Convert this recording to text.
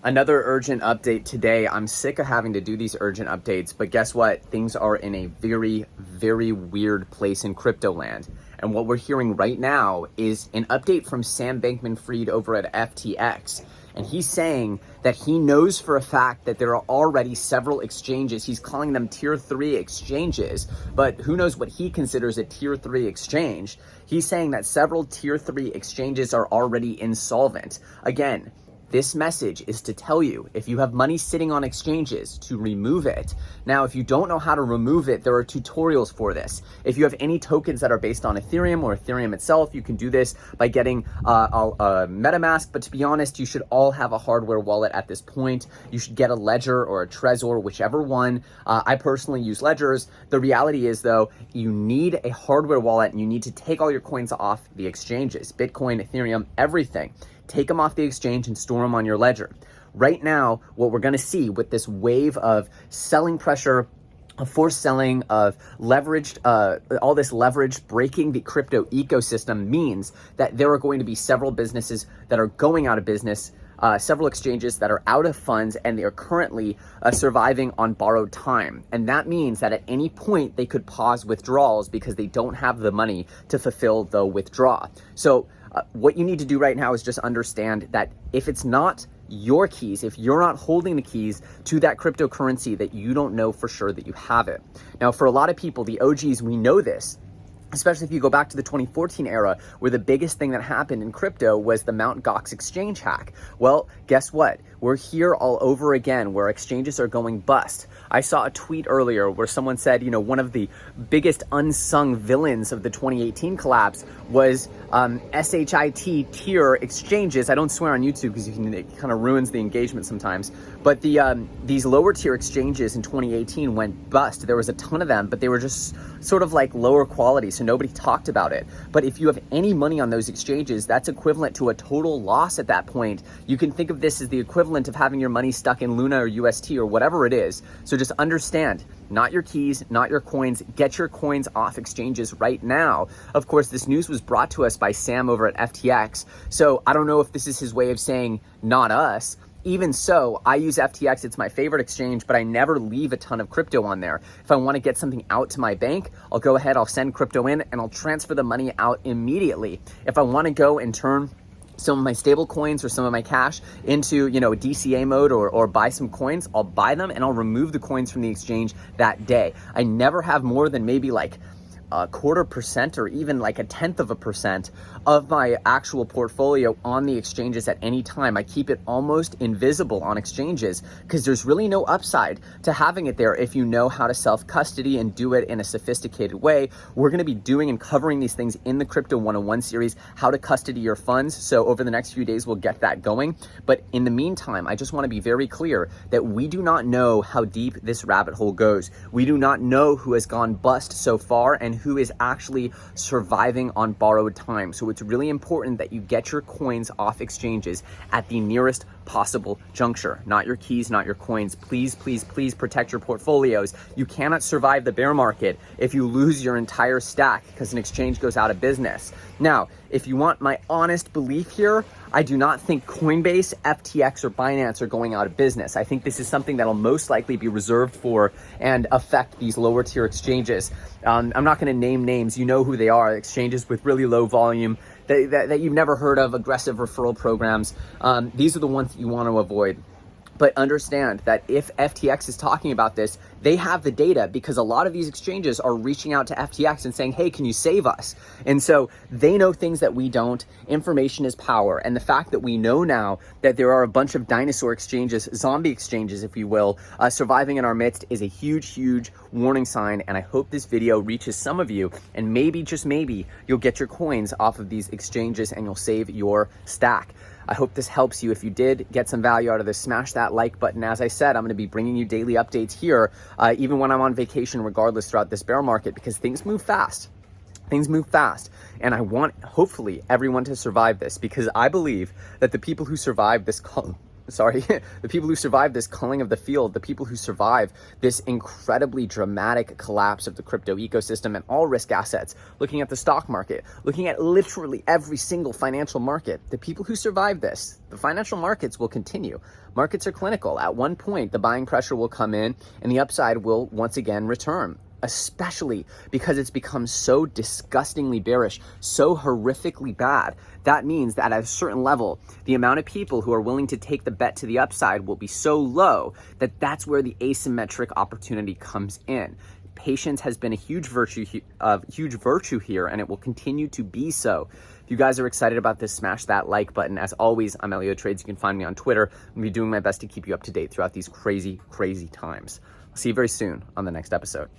Another urgent update today. I'm sick of having to do these urgent updates, but guess what? Things are in a very, very weird place in crypto land. And what we're hearing right now is an update from Sam Bankman-Fried over at FTX. And he's saying that he knows for a fact that there are already several exchanges. He's calling them tier 3 exchanges, but who knows what he considers a tier 3 exchange. He's saying that several tier 3 exchanges are already insolvent. Again, this message is to tell you, if you have money sitting on exchanges, to remove it. Now, if you don't know how to remove it, there are tutorials for this. If you have any tokens that are based on Ethereum or Ethereum itself, you can do this by getting a MetaMask. But to be honest, you should all have a hardware wallet at this point. You should get a Ledger or a Trezor, whichever one. I personally use Ledgers. The reality is, though, you need a hardware wallet and you need to take all your coins off the exchanges. Bitcoin, Ethereum, everything. Take them off the exchange and store them on your ledger. Right now, what we're going to see with this wave of selling pressure, of forced selling, of leveraged, all this leverage breaking the crypto ecosystem means that there are going to be several businesses that are going out of business, several exchanges that are out of funds, and they are currently surviving on borrowed time. And that means that at any point they could pause withdrawals because they don't have the money to fulfill the withdrawal. So what you need to do right now is just understand that if it's not your keys, if you're not holding the keys to that cryptocurrency, that you don't know for sure that you have it. Now, for a lot of people, the OGs, we know this, especially if you go back to the 2014 era, where the biggest thing that happened in crypto was the Mt. Gox exchange hack. Well, guess what? We're here all over again, where exchanges are going bust. I saw a tweet earlier where someone said, you know, one of the biggest unsung villains of the 2018 collapse was SHIT tier exchanges. I don't swear on YouTube because it kind of ruins the engagement sometimes. But these lower tier exchanges in 2018 went bust. There was a ton of them, but they were just sort of like lower quality, so nobody talked about it. But if you have any money on those exchanges, that's equivalent to a total loss at that point. You can think of this as the equivalent of having your money stuck in Luna or UST or whatever it is. So just understand, not your keys, not your coins. Get your coins off exchanges right now. Of course, this news was brought to us by Sam over at FTX. So I don't know if this is his way of saying not us. Even so, I use FTX. It's my favorite exchange, but I never leave a ton of crypto on there. If I want to get something out to my bank, I'll go ahead, I'll send crypto in, and I'll transfer the money out immediately. If I want to go and turn some of my stable coins or some of my cash into, you know, DCA mode or buy some coins, I'll buy them and I'll remove the coins from the exchange that day. I never have more than maybe like a 0.25% or even like 0.1% of my actual portfolio on the exchanges at any time. I keep it almost invisible on exchanges because there's really no upside to having it there if you know how to self-custody and do it in a sophisticated way. We're going to be doing and covering these things in the Crypto 101 series, how to custody your funds. So over the next few days, we'll get that going. But in the meantime, I just want to be very clear that we do not know how deep this rabbit hole goes. We do not know who has gone bust so far and who is actually surviving on borrowed time. So it's really important that you get your coins off exchanges at the nearest possible juncture. Not your keys, not your coins. Please, please, please protect your portfolios. You cannot survive the bear market if you lose your entire stack because an exchange goes out of business. Now, if you want my honest belief here, I do not think Coinbase, FTX, or Binance are going out of business. I think this is something that'll most likely be reserved for and affect these lower tier exchanges. I'm not going to name names. You know who they are. Exchanges with really low volume that you've never heard of, aggressive referral programs. These are the ones that you want to avoid. But understand that if FTX is talking about this, they have the data because a lot of these exchanges are reaching out to FTX and saying, hey, can you save us? And so they know things that we don't. Information is power. And the fact that we know now that there are a bunch of dinosaur exchanges, zombie exchanges, if you will, surviving in our midst is a huge, huge warning sign. And I hope this video reaches some of you and maybe, just maybe, you'll get your coins off of these exchanges and you'll save your stack. I hope this helps you. If you did get some value out of this, smash that like button. As I said, I'm going to be bringing you daily updates here, even when I'm on vacation, regardless, throughout this bear market, because things move fast. Things move fast. And I want, hopefully, everyone to survive this, because I believe that the people who survive this the people who survive this culling of the field, the people who survive this incredibly dramatic collapse of the crypto ecosystem and all risk assets, looking at the stock market, looking at literally every single financial market, the people who survive this, the financial markets will continue. Markets are clinical. At one point, the buying pressure will come in and the upside will once again return, especially because it's become so disgustingly bearish, so horrifically bad. That means that at a certain level, the amount of people who are willing to take the bet to the upside will be so low that that's where the asymmetric opportunity comes in. Patience has been a huge virtue here, and it will continue to be so. If you guys are excited about this, smash that like button. As always, I'm Elio Trades. You can find me on Twitter. I'm gonna be doing my best to keep you up to date throughout these crazy, crazy times. I'll see you very soon on the next episode.